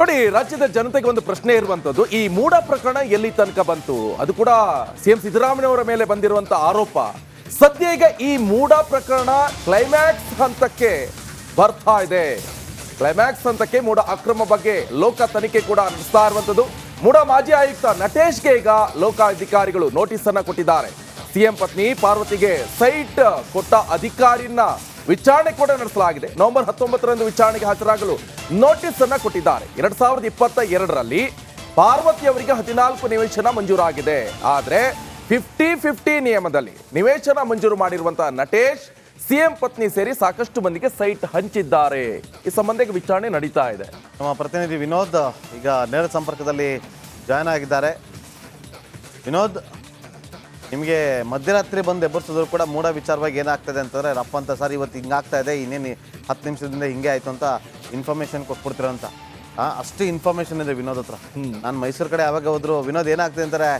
ನೋಡಿ, ರಾಜ್ಯದ ಜನತೆಗೆ ಒಂದು ಪ್ರಶ್ನೆ ಇರುವಂತದ್ದು, ಈ ಮೂಡ ಪ್ರಕರಣ ಎಲ್ಲಿ ತನಕ ಬಂತು? ಅದು ಕೂಡ ಸಿಎಂ ಸಿದ್ದರಾಮಯ್ಯವರ ಮೇಲೆ ಬಂದಿರುವಂತ ಆರೋಪ. ಸದ್ಯ ಈಗ ಈ ಮೂಡ ಪ್ರಕರಣ ಕ್ಲೈಮ್ಯಾಕ್ಸ್ ಹಂತಕ್ಕೆ ಬರ್ತಾ ಇದೆ. ಕ್ಲೈಮ್ಯಾಕ್ಸ್ ಹಂತಕ್ಕೆ ಮೂಡ ಅಕ್ರಮ ಬಗ್ಗೆ ಲೋಕ ತನಿಖೆ ಕೂಡ ನಡೆಸ್ತಾ ಇರುವಂತದ್ದು. ಮೂಡ ಮಾಜಿ ಆಯುಕ್ತ ನಟೇಶ್ಗೆ ಈಗ ಲೋಕಾಧಿಕಾರಿಗಳು ನೋಟಿಸ್ ಅನ್ನ ಕೊಟ್ಟಿದ್ದಾರೆ. ಸಿಎಂ ಪತ್ನಿ ಪಾರ್ವತಿಗೆ ಸೈಟ್ ಕೊಟ್ಟ ಅಧಿಕಾರಿಯನ್ನ ವಿಚಾರಣೆ ಕೂಡ ನಡೆಸಲಾಗಿದೆ. ನವೆಂಬರ್ 19ರಂದು ವಿಚಾರಣೆಗೆ ಹಾಜರಾಗಲು ನೋಟಿಸ್ ಅನ್ನ ಕೊಟ್ಟಿದ್ದಾರೆ. 2022ರಲ್ಲಿ ಪಾರ್ವತಿ ಅವರಿಗೆ 14 ನಿವೇಶನ ಮಂಜೂರಾಗಿದೆ. ಆದ್ರೆ 50-50 ನಿಯಮದಲ್ಲಿ ನಿವೇಶನ ಮಂಜೂರು ಮಾಡಿರುವಂತಹ ನಟೇಶ್ ಸಿಎಂ ಪತ್ನಿ ಸೇರಿ ಸಾಕಷ್ಟು ಮಂದಿಗೆ ಸೈಟ್ ಹಂಚಿದ್ದಾರೆ. ಈ ಸಂಬಂಧ ವಿಚಾರಣೆ ನಡೀತಾ ಇದೆ. ನಮ್ಮ ಪ್ರತಿನಿಧಿ ವಿನೋದ್ ಈಗ ನೇರ ಸಂಪರ್ಕದಲ್ಲಿ ಜಾಯ್ನ್ ಆಗಿದ್ದಾರೆ. ವಿನೋದ್, ನಿಮಗೆ ಮಧ್ಯರಾತ್ರಿ ಬಂದು ಎಬ್ಬರಿಸಿದ್ರು ಕೂಡ ಮೂಡ ವಿಚಾರವಾಗಿ ಏನಾಗ್ತದೆ ಅಂತಂದರೆ ರಪ್ಪ ಅಂತ ಸರ್ ಇವತ್ತು ಹಿಂಗಾಗ್ತಾ ಇದೆ, ಇನ್ನೇನು 10 ನಿಮಿಷದಿಂದ ಹಿಂಗೆ ಆಯಿತು ಅಂತ ಇನ್ಫಾರ್ಮೇಷನ್ ಕೊಟ್ಬಿಡ್ತೀರಂತ. ಅಷ್ಟು ಇನ್ಫಾರ್ಮೇಷನ್ ಇದೆ ವಿನೋದ್ ಹತ್ರ. ನಾನು ಮೈಸೂರು ಕಡೆ ಯಾವಾಗ ಹೋದ್ರು ವಿನೋದ್ ಏನಾಗ್ತದೆ ಅಂತಾರೆ,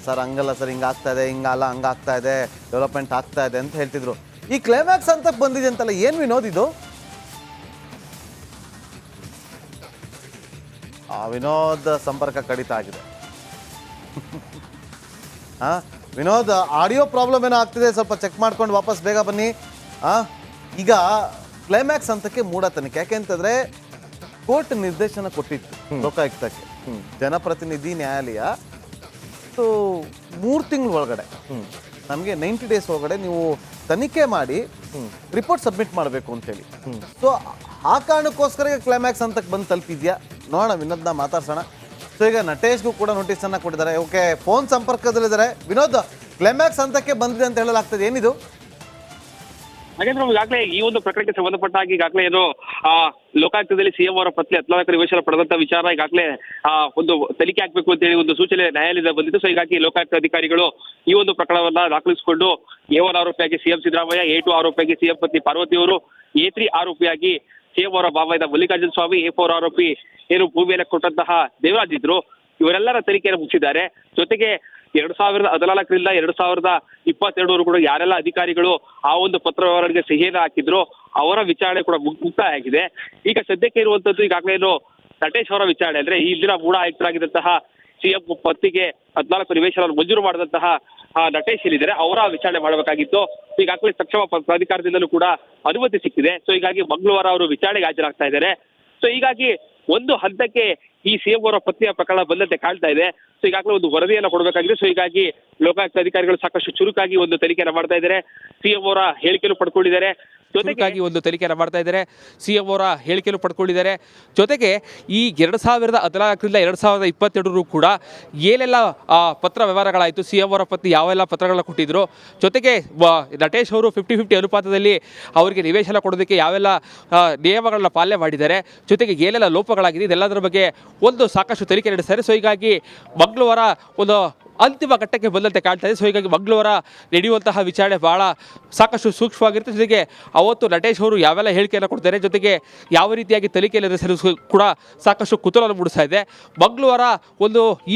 ಸರ್ ಹಂಗಲ್ಲ ಸರ್, ಹಿಂಗಾಗ್ತಾ ಇದೆ, ಹಿಂಗಲ್ಲ ಹಂಗಾಗ್ತಾ ಇದೆ, ಡೆವಲಪ್ಮೆಂಟ್ ಆಗ್ತಾ ಇದೆ ಅಂತ ಹೇಳ್ತಿದ್ರು. ಈ ಕ್ಲೈಮ್ಯಾಕ್ಸ್ ಅಂತ ಬಂದಿದೆ ಅಂತಲ್ಲ, ಏನು ವಿನೋದ್ ಇದು? ವಿನೋದ್ ಸಂಪರ್ಕ ಕಡಿತ ಆಗಿದೆ. ವಿನೋದ್, ಆಡಿಯೋ ಪ್ರಾಬ್ಲಮ್ ಏನೋ ಆಗ್ತಿದೆ, ಸ್ವಲ್ಪ ಚೆಕ್ ಮಾಡ್ಕೊಂಡು ವಾಪಸ್ ಬೇಗ ಬನ್ನಿ. ಈಗ ಕ್ಲೈಮ್ಯಾಕ್ಸ್ ಹಂತಕ್ಕೆ ಮೂಡ ತನಿಖೆ, ಯಾಕೆಂತಂದ್ರೆ ಕೋರ್ಟ್ ನಿರ್ದೇಶನ ಕೊಟ್ಟಿತ್ತು ಲೋಕಾಯುಕ್ತಕ್ಕೆ, ಜನಪ್ರತಿನಿಧಿ ನ್ಯಾಯಾಲಯ 3 ತಿಂಗಳ ಒಳಗಡೆ ನಮಗೆ 90 ಡೇಸ್ ಒಳಗಡೆ ನೀವು ತನಿಖೆ ಮಾಡಿ ರಿಪೋರ್ಟ್ ಸಬ್ಮಿಟ್ ಮಾಡಬೇಕು ಅಂತೇಳಿ. ಸೊ ಆ ಕಾರಣಕ್ಕೋಸ್ಕರ ಕ್ಲೈಮ್ಯಾಕ್ಸ್ ಹಂತಕ್ಕೆ ಬಂದು ತಲುಪಿದ್ಯಾ ನೋಡೋಣ. ವಿನೋದ್ನ ಮಾತಾಡ್ಸೋಣ. ಸೊ ಈಗ ನಟೇಶ್ಗೂ ಕೂಡ ನೋಟಿಸ್ ಅನ್ನ ಕೊಟ್ಟಿದ್ದಾರೆ. ಓಕೆ, ಫೋನ್ ಸಂಪರ್ಕದಲ್ಲಿದ್ದಾರೆ. ವಿನೋದ್, ಕ್ಲೈಮ್ಯಾಕ್ಸ್ ಹಂತಕ್ಕೆ ಬಂದಿದೆ ಅಂತ ಹೇಳಲಾಗ್ತದೆ, ಏನಿದು? ಹಾಗಾದ್ರೆ ಈಗಾಗಲೇ ಈ ಒಂದು ಪ್ರಕರಣಕ್ಕೆ ಸಂಬಂಧಪಟ್ಟ ಹಾಗೆ ಈಗಾಗಲೇ ಏನು ಲೋಕಾಯುಕ್ತದಲ್ಲಿ ಸಿಎಂ ಅವರ ಪತ್ನಿ 14 ನಿವೇಶನ ಪಡೆದಂತ ವಿಚಾರ ಈಗಾಗಲೇ ಒಂದು ತನಿಖೆ ಹಾಕಬೇಕು ಅಂತ ಹೇಳಿ ಒಂದು ಸೂಚನೆ ನ್ಯಾಯಾಲಯದ ಬಂದಿತ್ತು. ಸೊ ಹೀಗಾಗಿ ಲೋಕಾಯುಕ್ತ ಅಧಿಕಾರಿಗಳು ಈ ಒಂದು ಪ್ರಕರಣವನ್ನ ದಾಖಲಿಸಿಕೊಂಡು A1 ಆರೋಪಿಯಾಗಿ ಸಿಎಂ ಸಿದ್ದರಾಮಯ್ಯ, A2 ಆರೋಪಿಯಾಗಿ ಸಿಎಂ ಪತ್ನಿ ಪಾರ್ವತಿ ಅವರು, A3 ಆರೋಪಿಯಾಗಿ ಸಿಎಂ ಅವರ ಭಾವ ಮಲ್ಲಿಕಾರ್ಜುನ ಸ್ವಾಮಿ, A4 ಆರೋಪಿ ಏನು ಭೂಮಿಯನ್ನು ಕೊಟ್ಟಂತಹ ದೇವರಾಜ್ ಇದ್ರು, ಇವರೆಲ್ಲರ ತನಿಖೆಯನ್ನು ಮುಗಿಸಿದ್ದಾರೆ. ಜೊತೆಗೆ 2014ರಿಂದ 2022 ಕೂಡ ಯಾರೆಲ್ಲ ಅಧಿಕಾರಿಗಳು ಆ ಒಂದು ಪತ್ರ ವ್ಯವಹಾರಕ್ಕೆ ಸಹಿಯನ್ನು ಹಾಕಿದ್ರು ಅವರ ವಿಚಾರಣೆ ಕೂಡ ಮುಕ್ತಾಯ ಆಗಿದೆ. ಈಗ ಸದ್ಯಕ್ಕೆ ಇರುವಂತದ್ದು ಈಗಾಗಲೇ ಏನು ನಟೇಶ್ ಅವರ ವಿಚಾರಣೆ, ಅಂದ್ರೆ ಈ ದಿನ ಮೂಡ ಆಯುಕ್ತರಾಗಿದ್ದಂತಹ ಸಿಎಂ ಪತ್ನಿಗೆ 14 ನಿವೇಶನವನ್ನು ಮಂಜೂರು ಮಾಡಿದಂತಹ ನಟೇಶ್ ಏನಿದ್ದಾರೆ ಅವರ ವಿಚಾರಣೆ ಮಾಡಬೇಕಾಗಿತ್ತು. ಈಗಾಗಲೇ ಸಕ್ಷಮ ಪ್ರಾಧಿಕಾರದಿಂದಲೂ ಕೂಡ ಅನುಮತಿ ಸಿಕ್ಕಿದೆ. ಸೊ ಹೀಗಾಗಿ ಮಂಗಳವಾರ ಅವರು ವಿಚಾರಣೆಗೆ ಹಾಜರಾಗ್ತಾ ಇದ್ದಾರೆ. ಸೊ ಹೀಗಾಗಿ ಒಂದು ಹಂತಕ್ಕೆ ಈ ಸಿಎಂ ಅವರ ಪತ್ನಿಯ ಪ್ರಕರಣ ಬಂದಂತೆ ಕಾಣ್ತಾ ಇದೆ. ಸೊ ಈಗಾಗಲೇ ಒಂದು ವರದಿಯನ್ನು ಕೊಡಬೇಕಾಗಿದೆ. ಸೊ ಹೀಗಾಗಿ ಲೋಕಾಯುಕ್ತ ಅಧಿಕಾರಿಗಳು ಸಾಕಷ್ಟು ಚುರುಕಾಗಿ ಒಂದು ತನಿಖೆಯನ್ನು ಮಾಡ್ತಾ ಇದ್ದಾರೆ. ಸಿಎಂ ಅವರ ಹೇಳಿಕೆಯನ್ನು ಪಡ್ಕೊಂಡಿದ್ದಾರೆ. ಜೊತೆಗೆ ಒಂದು ತನಿಖೆಯನ್ನು ಮಾಡ್ತಾ ಇದ್ದಾರೆ. ಸಿಎಂ ಅವರ ಹೇಳಿಕೆಯನ್ನು ಪಡ್ಕೊಂಡಿದ್ದಾರೆ. ಜೊತೆಗೆ ಈ 2014ರಿಂದ 2022 ಕೂಡ ಏನೆಲ್ಲ ಪತ್ರ ವ್ಯವಹಾರಗಳಾಯಿತು, ಸಿಎಂ ಅವರ ಪತ್ನಿ ಯಾವೆಲ್ಲ ಪತ್ರಗಳನ್ನ ಕೊಟ್ಟಿದ್ರು, ಜೊತೆಗೆ ನಟೇಶ್ ಅವರು 50-50 ಅನುಪಾತದಲ್ಲಿ ಅವರಿಗೆ ನಿವೇಶನ ಕೊಡೋದಕ್ಕೆ ಯಾವೆಲ್ಲ ನಿಯಮಗಳನ್ನ ಪಾಲನೆ ಮಾಡಿದ್ದಾರೆ, ಜೊತೆಗೆ ಏನೆಲ್ಲ ಲೋಪಗಳಾಗಿದೆ, ಇದೆಲ್ಲದರ ಬಗ್ಗೆ ಒಂದು ಸಾಕಷ್ಟು ತನಿಖೆ ನಡೆಸ್ತಾರೆ. ಸೊ ಹೀಗಾಗಿ ಮಂಗಳವಾರ ಒಂದು ಅಂತಿಮ ಘಟ್ಟಕ್ಕೆ ಬಂದಂತೆ ಕಾಣ್ತಾ ಇದೆ. ಸೊ ಹೀಗಾಗಿ ಮಂಗಳವಾರ ನಡೆಯುವಂತಹ ವಿಚಾರಣೆ ಬಹಳ ಸಾಕಷ್ಟು ಸೂಕ್ಷ್ಮವಾಗಿರುತ್ತೆ. ಜೊತೆಗೆ ಅವತ್ತು ನಟೇಶ್ ಅವರು ಯಾವೆಲ್ಲ ಹೇಳಿಕೆಯನ್ನು ಕೊಡ್ತಾರೆ, ಜೊತೆಗೆ ಯಾವ ರೀತಿಯಾಗಿ ತನಿಖೆಯಲ್ಲಿ ನಡೆಸಲು ಕೂಡ ಸಾಕಷ್ಟು ಕುತೂಹಲ ಮೂಡಿಸ್ತಾ ಇದೆ. ಮಂಗಳವಾರ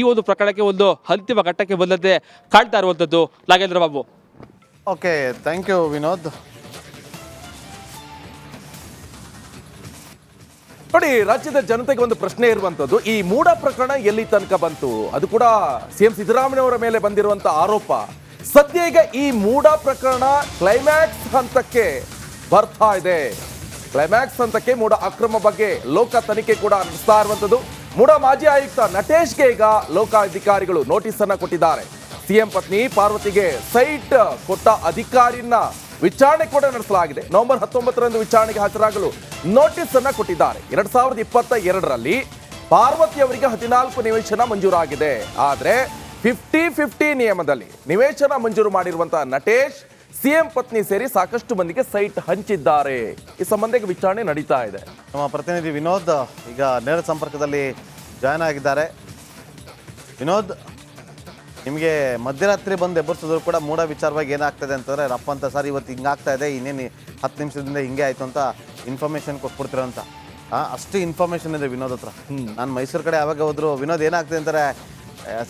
ಈ ಒಂದು ಪ್ರಕರಣಕ್ಕೆ ಒಂದು ಅಂತಿಮ ಘಟ್ಟಕ್ಕೆ ಬಂದಂತೆ ಕಾಣ್ತಾ ಇರುವಂಥದ್ದು. Nagendra Babu. Okay, thank you Vinod. ನೋಡಿ, ರಾಜ್ಯದ ಜನತೆಗೆ ಒಂದು ಪ್ರಶ್ನೆ ಇರುವಂತದ್ದು, ಈ ಮೂಡ ಪ್ರಕರಣ ಎಲ್ಲಿ ತನಕ ಬಂತು? ಅದು ಕೂಡ ಸಿಎಂ ಸಿದ್ದರಾಮಯ್ಯವರ ಮೇಲೆ ಬಂದಿರುವಂತ ಆರೋಪ. ಸದ್ಯ ಈಗ ಈ ಮೂಡ ಪ್ರಕರಣ ಕ್ಲೈಮ್ಯಾಕ್ಸ್ ಹಂತಕ್ಕೆ ಬರ್ತಾ ಇದೆ. ಕ್ಲೈಮ್ಯಾಕ್ಸ್ ಹಂತಕ್ಕೆ ಮೂಡ ಅಕ್ರಮ ಬಗ್ಗೆ ಲೋಕ ತನಿಖೆ ಕೂಡ ನಡೆಸ್ತಾ ಇರುವಂತದ್ದು. ಮೂಡ ಮಾಜಿ ಆಯುಕ್ತ ನಟೇಶ್ಗೆ ಈಗ ಲೋಕಾಧಿಕಾರಿಗಳು ನೋಟಿಸ್ ಅನ್ನ ಕೊಟ್ಟಿದ್ದಾರೆ. ಸಿಎಂ ಪತ್ನಿ ಪಾರ್ವತಿಗೆ ಸೈಟ್ ಕೊಟ್ಟ ಅಧಿಕಾರಿಯನ್ನ ವಿಚಾರಣೆ ಕೂಡ ನಡೆಸಲಾಗಿದೆ. ನವೆಂಬರ್ 19ರಂದು ವಿಚಾರಣೆಗೆ ಹಾಜರಾಗಲು ನೋಟಿಸ್ ಅನ್ನ ಕೊಟ್ಟಿದ್ದಾರೆ. 2022ರಲ್ಲಿ ಪಾರ್ವತಿ ಅವರಿಗೆ 14 ನಿವೇಶನ ಮಂಜೂರಾಗಿದೆ. ಆದ್ರೆ 50-50 ನಿಯಮದಲ್ಲಿ ನಿವೇಶನ ಮಂಜೂರು ಮಾಡಿರುವಂತಹ ನಟೇಶ್ ಸಿಎಂ ಪತ್ನಿ ಸೇರಿ ಸಾಕಷ್ಟು ಮಂದಿಗೆ ಸೈಟ್ ಹಂಚಿದ್ದಾರೆ. ಈ ಸಂಬಂಧ ವಿಚಾರಣೆ ನಡೀತಾ ಇದೆ. ನಮ್ಮ ಪ್ರತಿನಿಧಿ ವಿನೋದ್ ಈಗ ನೇರ ಸಂಪರ್ಕದಲ್ಲಿ ಜಾಯ್ನ್ ಆಗಿದ್ದಾರೆ. ವಿನೋದ್, ನಿಮಗೆ ಮಧ್ಯರಾತ್ರಿ ಬಂದು ಎಬ್ಬರಿಸಿದ್ರು ಕೂಡ ಮೂಡ ವಿಚಾರವಾಗಿ ಏನಾಗ್ತದೆ ಅಂತಂದರೆ ರಪ್ಪ ಅಂತ ಸರ್ ಇವತ್ತು ಹಿಂಗಾಗ್ತಾ ಇದೆ, ಇನ್ನೇನು 10 ನಿಮಿಷದಿಂದ ಹಿಂಗೆ ಆಯಿತು ಅಂತ ಇನ್ಫಾರ್ಮೇಷನ್ ಕೊಟ್ಬಿಡ್ತೀರಂತ. ಅಷ್ಟು ಇನ್ಫಾರ್ಮೇಷನ್ ಇದೆ ವಿನೋದ್ ಹತ್ರ. ನಾನು ಮೈಸೂರು ಕಡೆ ಯಾವಾಗ ಹೋದ್ರು ವಿನೋದ್ ಏನಾಗ್ತದೆ ಅಂತಾರೆ,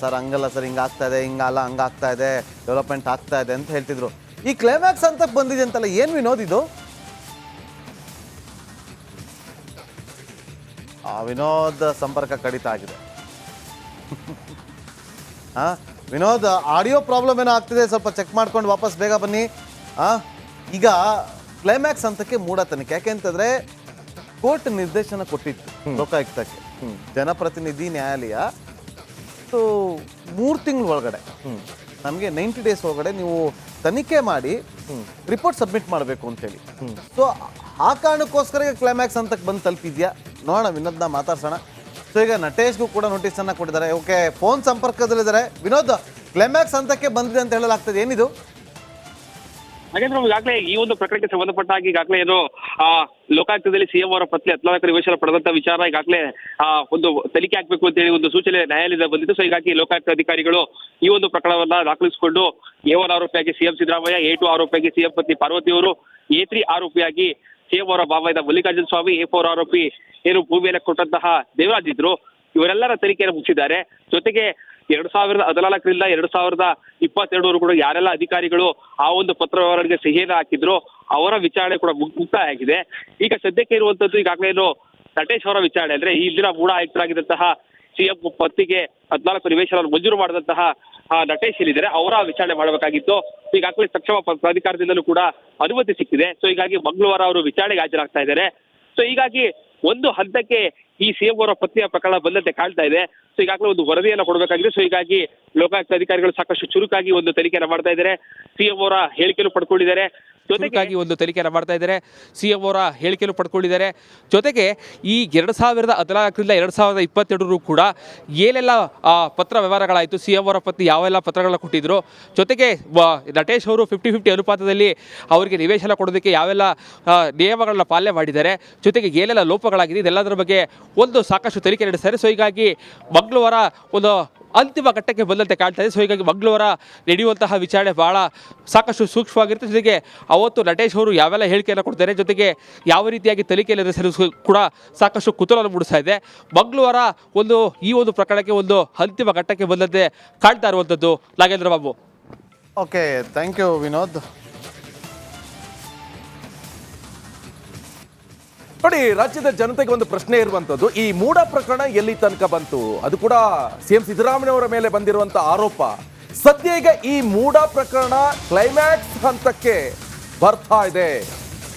ಸರ್ ಹಂಗಲ್ಲ ಸರ್, ಹಿಂಗಾಗ್ತಾ ಇದೆ, ಹಿಂಗಲ್ಲ ಹಂಗಾಗ್ತಾ ಇದೆ, ಡೆವಲಪ್ಮೆಂಟ್ ಆಗ್ತಾ ಇದೆ ಅಂತ ಹೇಳ್ತಿದ್ರು. ಈ ಕ್ಲೈಮ್ಯಾಕ್ಸ್ ಅಂತ ಬಂದಿದೆ ಅಂತಲ್ಲ, ಏನು ವಿನೋದ್ ಇದು? ವಿನೋದ್ ಸಂಪರ್ಕ ಕಡಿತ ಆಗಿದೆ. ವಿನೋದ್, ಆಡಿಯೋ ಪ್ರಾಬ್ಲಮ್ ಏನೋ ಆಗ್ತಿದೆ, ಸ್ವಲ್ಪ ಚೆಕ್ ಮಾಡ್ಕೊಂಡು ವಾಪಸ್ ಬೇಗ ಬನ್ನಿ. ಈಗ ಕ್ಲೈಮ್ಯಾಕ್ಸ್ ಹಂತಕ್ಕೆ ಮೂಡ ತನಿಖೆ, ಯಾಕೆಂತಂದ್ರೆ ಕೋರ್ಟ್ ನಿರ್ದೇಶನ ಕೊಟ್ಟಿತ್ತು ಲೋಕಾಯುಕ್ತಕ್ಕೆ, ಜನಪ್ರತಿನಿಧಿ ನ್ಯಾಯಾಲಯ 3 ತಿಂಗಳ ಒಳಗಡೆ ನಮಗೆ 90 ಡೇಸ್ ಒಳಗಡೆ ನೀವು ತನಿಖೆ ಮಾಡಿ ರಿಪೋರ್ಟ್ ಸಬ್ಮಿಟ್ ಮಾಡಬೇಕು ಅಂತೇಳಿ. ಸೊ ಆ ಕಾರಣಕ್ಕೋಸ್ಕರ ಈಗ ಕ್ಲೈಮ್ಯಾಕ್ಸ್ ಹಂತಕ್ಕೆ ಬಂದು ತಲುಪಿದ್ಯಾ ನೋಡೋಣ, ವಿನೋದ್ನ ಮಾತಾಡ್ಸೋಣ. ಸೊ ಈಗ ನಟೇಶ್ಗೂ ಕೂಡ ನೋಟಿಸನ್ನು ಕೊಟ್ಟಿದ್ದಾರೆ. ಓಕೆ, ಫೋನ್ ಸಂಪರ್ಕದಲ್ಲಿದ್ದಾರೆ. ವಿನೋದ್, ಕ್ಲೈಮ್ಯಾಕ್ಸ್ ಹಂತಕ್ಕೆ ಬಂದಿದೆ ಅಂತ ಹೇಳಲಾಗ್ತದೆ, ಏನಿದು? ಹಾಗಾದ್ರೆ ಈಗಾಗಲೇ ಈ ಒಂದು ಪ್ರಕರಣಕ್ಕೆ ಸಂಬಂಧಪಟ್ಟ ಹಾಗೆ ಈಗಾಗಲೇ ಏನು ಲೋಕಾಯುಕ್ತದಲ್ಲಿ ಸಿಎಂ ಅವರ ಪತ್ನಿ ಹದಿನಾಲ್ಕು ನಿವೇಶನ ಪಡೆದಂತ ವಿಚಾರ ಈಗಾಗಲೇ ಒಂದು ತನಿಖೆ ಹಾಕಬೇಕು ಅಂತ ಹೇಳಿ ಒಂದು ಸೂಚನೆ ನ್ಯಾಯಾಲಯದ ಬಂದಿತ್ತು. ಸೊ ಹೀಗಾಗಿ ಲೋಕಾಯುಕ್ತ ಅಧಿಕಾರಿಗಳು ಈ ಒಂದು ಪ್ರಕರಣವನ್ನ ದಾಖಲಿಸಿಕೊಂಡು A1 ಆರೋಪಿಯಾಗಿ ಸಿಎಂ ಸಿದ್ದರಾಮಯ್ಯ, A2 ಆರೋಪಿಯಾಗಿ ಸಿಎಂ ಪತ್ನಿ ಪಾರ್ವತಿ ಅವರು, A3 ಆರೋಪಿಯಾಗಿ ಸಿಎಂ ಅವರ ಭಾವ ಮಲ್ಲಿಕಾರ್ಜುನ ಸ್ವಾಮಿ, A4 ಆರೋಪಿ ಏನು ಭೂಮಿಯನ್ನು ಕೊಟ್ಟಂತಹ ದೇವರಾಜ್ ಇದ್ರು, ಇವರೆಲ್ಲರ ತನಿಖೆಯನ್ನು ಮುಗಿಸಿದ್ದಾರೆ. ಜೊತೆಗೆ 2014ರಿಂದ 2022 ಕೂಡ ಯಾರೆಲ್ಲ ಅಧಿಕಾರಿಗಳು ಆ ಒಂದು ಪತ್ರ ವ್ಯವಹಾರಕ್ಕೆ ಸಹಿಯನ್ನು ಹಾಕಿದ್ರು ಅವರ ವಿಚಾರಣೆ ಕೂಡ ಮುಕ್ತಾಯ ಆಗಿದೆ. ಈಗ ಸದ್ಯಕ್ಕೆ ಇರುವಂತದ್ದು ಈಗಾಗಲೇ ಏನು ನಟೇಶ್ ಅವರ ವಿಚಾರಣೆ, ಅಂದ್ರೆ ಈ ದಿನ ಮೂಡ ಆಯುಕ್ತರಾಗಿದ್ದಂತಹ ಸಿಎಂ ಪತ್ನಿಗೆ 14 ನಿವೇಶನವನ್ನು ಮಂಜೂರು ಮಾಡಿದಂತಹ ನಟೇಶ್ ಏನಿದ್ದಾರೆ ಅವರ ವಿಚಾರಣೆ ಮಾಡಬೇಕಾಗಿತ್ತು. ಈಗಾಗಲೇ ಸಕ್ಷಮ ಪ್ರಾಧಿಕಾರದಿಂದಲೂ ಕೂಡ ಅನುಮತಿ ಸಿಕ್ಕಿದೆ. ಸೊ ಹೀಗಾಗಿ ಮಂಗಳವಾರ ಅವರು ವಿಚಾರಣೆಗೆ ಹಾಜರಾಗ್ತಾ ಇದ್ದಾರೆ. ಸೊ ಹೀಗಾಗಿ ಒಂದು ಹಂತಕ್ಕೆ ಈ ಸಿಎಂ ಅವರ ಪತ್ನಿಯ ಪ್ರಕರಣ ಬಂದಂತೆ ಕಾಣ್ತಾ ಇದೆ. ಸೊ ಈಗಾಗಲೇ ಒಂದು ವರದಿಯನ್ನು ಕೊಡಬೇಕಾಗಿದೆ. ಸೊ ಹೀಗಾಗಿ ಲೋಕಾಯುಕ್ತ ಅಧಿಕಾರಿಗಳು ಸಾಕಷ್ಟು ಚುರುಕಾಗಿ ಒಂದು ತನಿಖೆಯನ್ನು ಮಾಡ್ತಾ ಇದ್ದಾರೆ. ಸಿಎಂ ಅವರ ಹೇಳಿಕೆಯನ್ನು ಪಡ್ಕೊಂಡಿದ್ದಾರೆ. ಜೊತೆಗೆ ಒಂದು ತನಿಖೆಯನ್ನು ಮಾಡ್ತಾ ಇದ್ದಾರೆ. ಸಿಎಂ ಅವರ ಹೇಳಿಕೆಯನ್ನು ಪಡ್ಕೊಂಡಿದ್ದಾರೆ. ಜೊತೆಗೆ ಈ 2014ರಿಂದ 2022 ಕೂಡ ಏನೆಲ್ಲ ಪತ್ರ ವ್ಯವಹಾರಗಳಾಯಿತು, ಸಿಎಂ ಅವರ ಪತ್ನಿ ಯಾವೆಲ್ಲ ಪತ್ರಗಳನ್ನ ಕೊಟ್ಟಿದ್ರು, ಜೊತೆಗೆ ನಟೇಶ್ ಅವರು 50-50 ಅನುಪಾತದಲ್ಲಿ ಅವರಿಗೆ ನಿವೇಶನ ಕೊಡೋದಕ್ಕೆ ಯಾವೆಲ್ಲ ನಿಯಮಗಳನ್ನ ಪಾಲನೆ ಮಾಡಿದ್ದಾರೆ, ಜೊತೆಗೆ ಏನೆಲ್ಲ ಲೋಪಗಳಾಗಿದೆ, ಇದೆಲ್ಲದರ ಬಗ್ಗೆ ಒಂದು ಸಾಕಷ್ಟು ತನಿಖೆ ನಡೆಸ್ತಾರೆ. ಸೊ ಹೀಗಾಗಿ ಮಂಗಳವಾರ ಒಂದು ಅಂತಿಮ ಘಟ್ಟಕ್ಕೆ ಬಂದಂತೆ ಕಾಣ್ತಾ ಇದೆ. ಸೊ ಹೀಗಾಗಿ ಮಂಗಳವಾರ ನಡೆಯುವಂತಹ ವಿಚಾರಣೆ ಬಹಳ ಸಾಕಷ್ಟು ಸೂಕ್ಷ್ಮವಾಗಿರುತ್ತೆ. ಜೊತೆಗೆ ಅವತ್ತು ನಟೇಶ್ ಅವರು ಯಾವೆಲ್ಲ ಹೇಳಿಕೆಯನ್ನು ಕೊಡ್ತಾರೆ, ಜೊತೆಗೆ ಯಾವ ರೀತಿಯಾಗಿ ತನಿಖೆಯಲ್ಲಿ ನಡೆಸಲು ಕೂಡ ಸಾಕಷ್ಟು ಕುತೂಹಲ ಮೂಡಿಸ್ತಾ ಇದೆ. ಮಂಗಳವಾರ ಈ ಒಂದು ಪ್ರಕರಣಕ್ಕೆ ಒಂದು ಅಂತಿಮ ಘಟ್ಟಕ್ಕೆ ಬಂದಂತೆ ಕಾಣ್ತಾ ಇರುವಂಥದ್ದು. Nagendra Babu. Okay, thank you Vinod. ನೋಡಿ, ರಾಜ್ಯದ ಜನತೆಗೆ ಒಂದು ಪ್ರಶ್ನೆ ಇರುವಂತದ್ದು, ಈ ಮೂಡ ಪ್ರಕರಣ ಎಲ್ಲಿ ತನಕ ಬಂತು? ಅದು ಕೂಡ ಸಿಎಂ ಸಿದ್ದರಾಮಯ್ಯವರ ಮೇಲೆ ಬಂದಿರುವಂತ ಆರೋಪ. ಸದ್ಯ ಈಗ ಈ ಮೂಡ ಪ್ರಕರಣ ಕ್ಲೈಮ್ಯಾಕ್ಸ್ ಹಂತಕ್ಕೆ ಬರ್ತಾ ಇದೆ.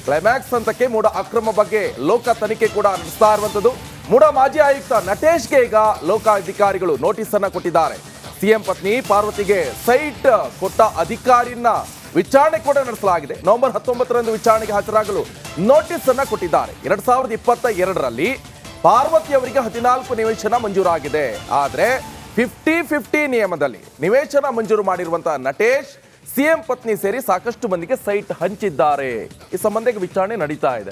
ಕ್ಲೈಮ್ಯಾಕ್ಸ್ ಹಂತಕ್ಕೆ ಮೂಡ ಅಕ್ರಮ ಬಗ್ಗೆ ಲೋಕ ತನಿಖೆ ಕೂಡ ನಡೆಸ್ತಾ ಇರುವಂತದ್ದು. ಮೂಡ ಮಾಜಿ ಆಯುಕ್ತ ನಟೇಶ್ಗೆ ಈಗ ಲೋಕಾಧಿಕಾರಿಗಳು ನೋಟಿಸ್ ಅನ್ನ ಕೊಟ್ಟಿದ್ದಾರೆ. ಸಿಎಂ ಪತ್ನಿ ಪಾರ್ವತಿಗೆ ಸೈಟ್ ಕೊಟ್ಟ ಅಧಿಕಾರಿಯನ್ನ ವಿಚಾರಣೆ ಕೂಡ ನಡೆಸಲಾಗಿದೆ. ನವೆಂಬರ್ 19ರಂದು ವಿಚಾರಣೆಗೆ ಹಾಜರಾಗಲು ನೋಟಿಸ್ ಅನ್ನ ಕೊಟ್ಟಿದ್ದಾರೆ. 2022ರಲ್ಲಿ ಪಾರ್ವತಿ ಅವರಿಗೆ 14 ನಿವೇಶನ ಮಂಜೂರಾಗಿದೆ. ಆದ್ರೆ 50-50 ನಿಯಮದಲ್ಲಿ ನಿವೇಶನ ಮಂಜೂರು ಮಾಡಿರುವಂತಹ ನಟೇಶ್, ಸಿಎಂ ಪತ್ನಿ ಸೇರಿ ಸಾಕಷ್ಟು ಮಂದಿಗೆ ಸೈಟ್ ಹಂಚಿದ್ದಾರೆ. ಈ ಸಂಬಂಧ ವಿಚಾರಣೆ ನಡೀತಾ ಇದೆ.